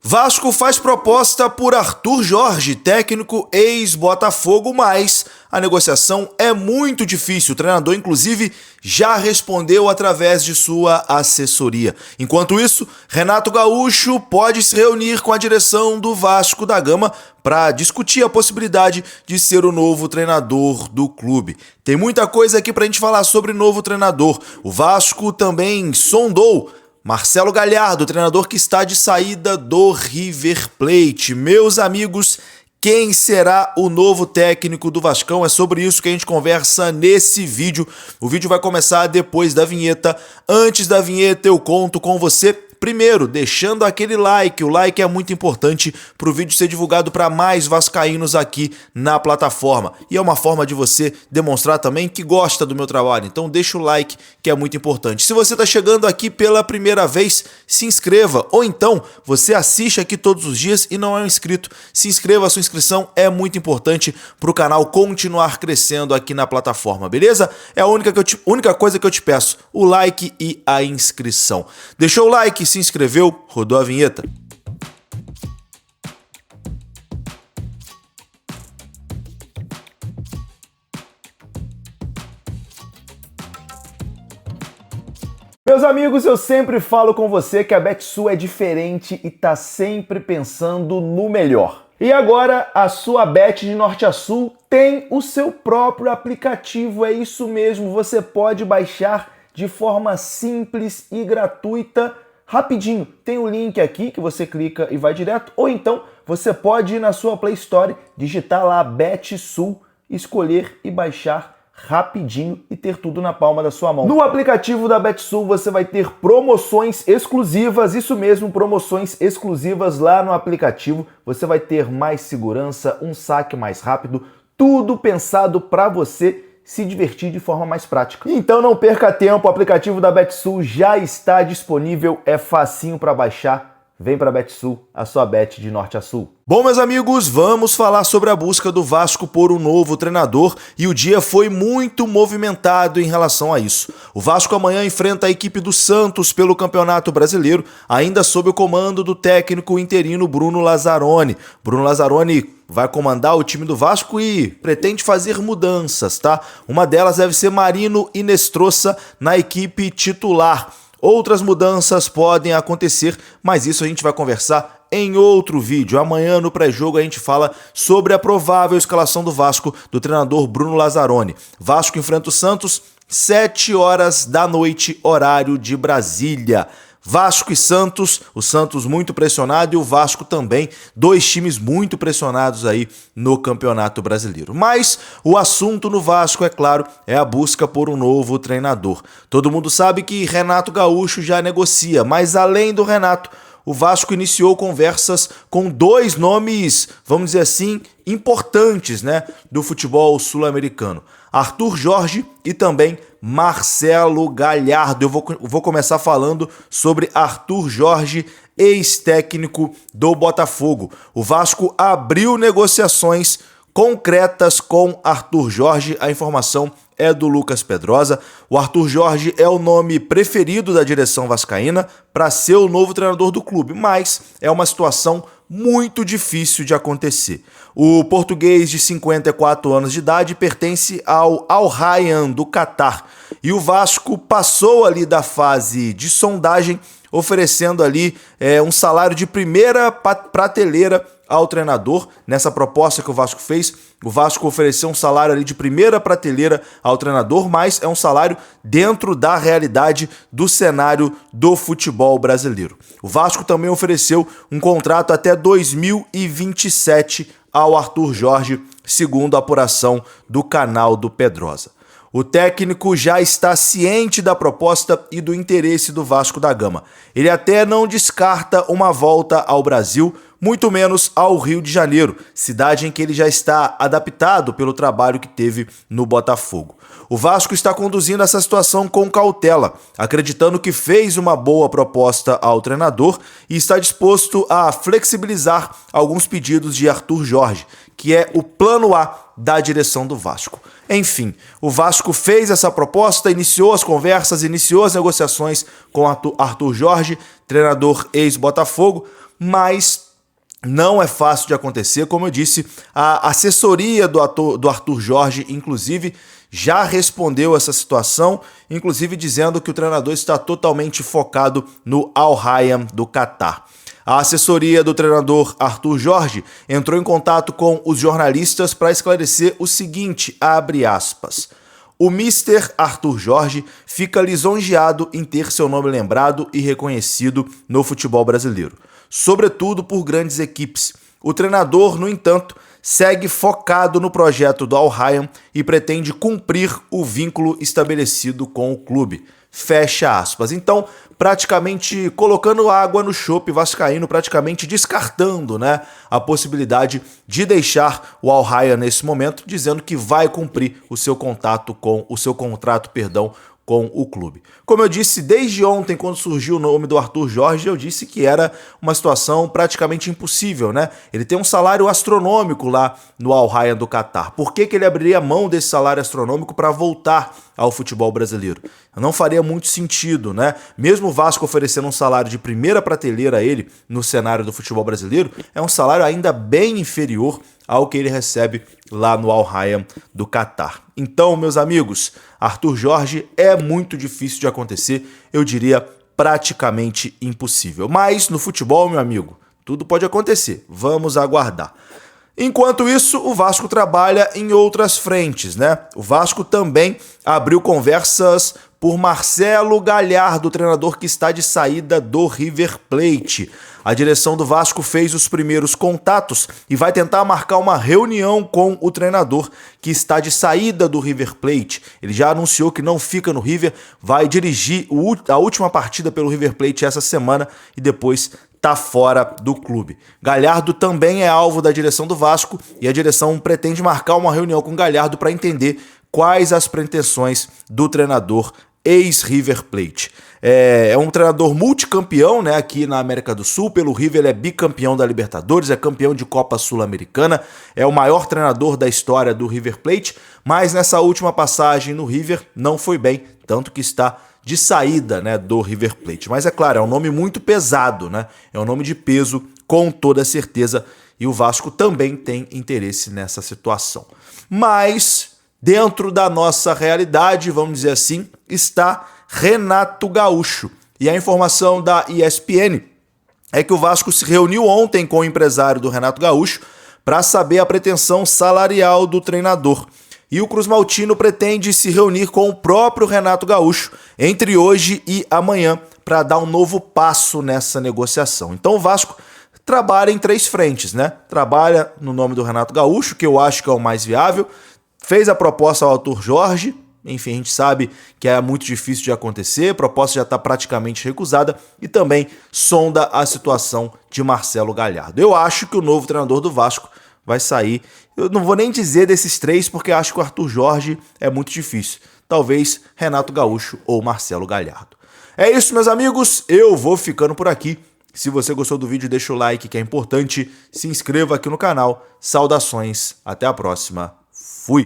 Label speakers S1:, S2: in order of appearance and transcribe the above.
S1: Vasco faz proposta por Arthur Jorge, técnico ex-Botafogo, mas a negociação é muito difícil. O treinador, inclusive, já respondeu através de sua assessoria. Enquanto isso, Renato Gaúcho pode se reunir com a direção do Vasco da Gama para discutir a possibilidade de ser o novo treinador do clube. Tem muita coisa aqui para a gente falar sobre o novo treinador. O Vasco também sondou Marcelo Galhardo, treinador que está de saída do River Plate. Meus amigos, quem será o novo técnico do Vascão? É sobre isso que a gente conversa nesse vídeo. O vídeo vai começar depois da vinheta. Antes da vinheta, eu conto com você. Primeiro, deixando aquele like. O like é muito importante para o vídeo ser divulgado para mais vascaínos aqui na plataforma. E é uma forma de você demonstrar também que gosta do meu trabalho. Então deixa o like, que é muito importante. Se você está chegando aqui pela primeira vez, se inscreva. Ou então, você assiste aqui todos os dias e não é um inscrito. Se inscreva, a sua inscrição é muito importante para o canal continuar crescendo aqui na plataforma, beleza? É a única coisa que eu te peço, o like e a inscrição. Deixou o like? Se inscreveu, rodou a vinheta. Meus amigos, eu sempre falo com você que a Betsul é diferente e tá sempre pensando no melhor. E agora a sua Bet de norte a sul tem o seu próprio aplicativo, é isso mesmo, você pode baixar de forma simples e gratuita rapidinho. Tem um link aqui que você clica e vai direto, ou então você pode ir na sua Play Store, digitar lá Betsul, escolher e baixar rapidinho e ter tudo na palma da sua mão. No aplicativo da Betsul você vai ter promoções exclusivas, isso mesmo, promoções exclusivas lá no aplicativo. Você vai ter mais segurança, um saque mais rápido, tudo pensado para você se divertir de forma mais prática. Então não perca tempo, o aplicativo da Betsul já está disponível, é facinho para baixar. Vem para a Betsul, a sua bet de norte a sul. Bom, meus amigos, vamos falar sobre a busca do Vasco por um novo treinador e o dia foi muito movimentado em relação a isso. O Vasco amanhã enfrenta a equipe do Santos pelo Campeonato Brasileiro, ainda sob o comando do técnico interino Bruno Lazzaroni. Bruno Lazzaroni vai comandar o time do Vasco e pretende fazer mudanças, tá? Uma delas deve ser Marino Inestrosa na equipe titular. Outras mudanças podem acontecer, mas isso a gente vai conversar em outro vídeo. Amanhã no pré-jogo a gente fala sobre a provável escalação do Vasco do treinador Bruno Lazzaroni. Vasco enfrenta o Santos, 7 horas da noite, horário de Brasília. Vasco e Santos, o Santos muito pressionado e o Vasco também, dois times muito pressionados aí no Campeonato Brasileiro. Mas o assunto no Vasco, é claro, é a busca por um novo treinador. Todo mundo sabe que Renato Gaúcho já negocia, mas além do Renato, o Vasco iniciou conversas com dois nomes, vamos dizer assim, importantes, né, do futebol sul-americano. Arthur Jorge e também Marcelo Galhardo. Eu vou começar falando sobre Arthur Jorge, ex-técnico do Botafogo. O Vasco abriu negociações concretas com Arthur Jorge. A informação é do Lucas Pedrosa. O Arthur Jorge é o nome preferido da direção vascaína para ser o novo treinador do clube, mas é uma situação muito difícil de acontecer. O português de 54 anos de idade pertence ao Al Rayyan do Catar e o Vasco passou ali da fase de sondagem, oferecendo ali um salário de primeira prateleira ao treinador. Nessa proposta que o Vasco fez, o Vasco ofereceu um salário ali de primeira prateleira ao treinador, mas é um salário dentro da realidade do cenário do futebol brasileiro. O Vasco também ofereceu um contrato até 2027 ao Arthur Jorge, segundo a apuração do canal do Pedrosa. O técnico já está ciente da proposta e do interesse do Vasco da Gama. Ele até não descarta uma volta ao Brasil, muito menos ao Rio de Janeiro, cidade em que ele já está adaptado pelo trabalho que teve no Botafogo. O Vasco está conduzindo essa situação com cautela, acreditando que fez uma boa proposta ao treinador e está disposto a flexibilizar alguns pedidos de Arthur Jorge, que é o plano A da direção do Vasco. Enfim, o Vasco fez essa proposta, iniciou as conversas, iniciou as negociações com Arthur Jorge, treinador ex-Botafogo, mas não é fácil de acontecer. Como eu disse, a assessoria do Arthur Jorge, inclusive, já respondeu essa situação, inclusive dizendo que o treinador está totalmente focado no Al Rayyan do Catar. A assessoria do treinador Arthur Jorge entrou em contato com os jornalistas para esclarecer o seguinte, abre aspas. O Mister Arthur Jorge fica lisonjeado em ter seu nome lembrado e reconhecido no futebol brasileiro, sobretudo por grandes equipes. O treinador, no entanto, segue focado no projeto do Al Rayyan e pretende cumprir o vínculo estabelecido com o clube. Fecha aspas. Então, praticamente colocando água no chope vascaíno, praticamente descartando, né, a possibilidade de deixar o Al Rayyan nesse momento, dizendo que vai cumprir o seu contrato com o clube. Como eu disse, desde ontem, quando surgiu o nome do Arthur Jorge, eu disse que era uma situação praticamente impossível, né? Ele tem um salário astronômico lá no Al Rayyan do Catar. Por que ele abriria mão desse salário astronômico para voltar ao futebol brasileiro? Não faria muito sentido, né? Mesmo o Vasco oferecendo um salário de primeira prateleira a ele no cenário do futebol brasileiro, é um salário ainda bem inferior ao que ele recebe lá no Al Rayyan do Catar. Então, meus amigos, Arthur Jorge é muito difícil de acontecer, eu diria praticamente impossível. Mas no futebol, meu amigo, tudo pode acontecer, vamos aguardar. Enquanto isso, o Vasco trabalha em outras frentes, né? O Vasco também abriu conversas por Marcelo Galhardo, treinador que está de saída do River Plate. A direção do Vasco fez os primeiros contatos e vai tentar marcar uma reunião com o treinador que está de saída do River Plate. Ele já anunciou que não fica no River, vai dirigir a última partida pelo River Plate essa semana e depois tá fora do clube. Galhardo também é alvo da direção do Vasco e a direção pretende marcar uma reunião com Galhardo para entender quais as pretensões do treinador ex-River Plate. É um treinador multicampeão, né, aqui na América do Sul. Pelo River ele é bicampeão da Libertadores, é campeão de Copa Sul-Americana, é o maior treinador da história do River Plate, mas nessa última passagem no River não foi bem, tanto que está de saída, né, do River Plate. Mas é claro, é um nome muito pesado, né? É um nome de peso, com toda certeza, e o Vasco também tem interesse nessa situação. Mas dentro da nossa realidade, vamos dizer assim, está Renato Gaúcho. E a informação da ESPN é que o Vasco se reuniu ontem com o empresário do Renato Gaúcho para saber a pretensão salarial do treinador. E o Cruzmaltino pretende se reunir com o próprio Renato Gaúcho entre hoje e amanhã para dar um novo passo nessa negociação. Então o Vasco trabalha em três frentes, né? Trabalha no nome do Renato Gaúcho, que eu acho que é o mais viável, fez a proposta ao Arthur Jorge, enfim, a gente sabe que é muito difícil de acontecer, a proposta já está praticamente recusada, e também sonda a situação de Marcelo Galhardo. Eu acho que o novo treinador do Vasco vai sair, eu não vou nem dizer desses três, porque acho que o Arthur Jorge é muito difícil. Talvez Renato Gaúcho ou Marcelo Galhardo. É isso, meus amigos, eu vou ficando por aqui. Se você gostou do vídeo, deixa o like, que é importante. Se inscreva aqui no canal. Saudações, até a próxima. Fui!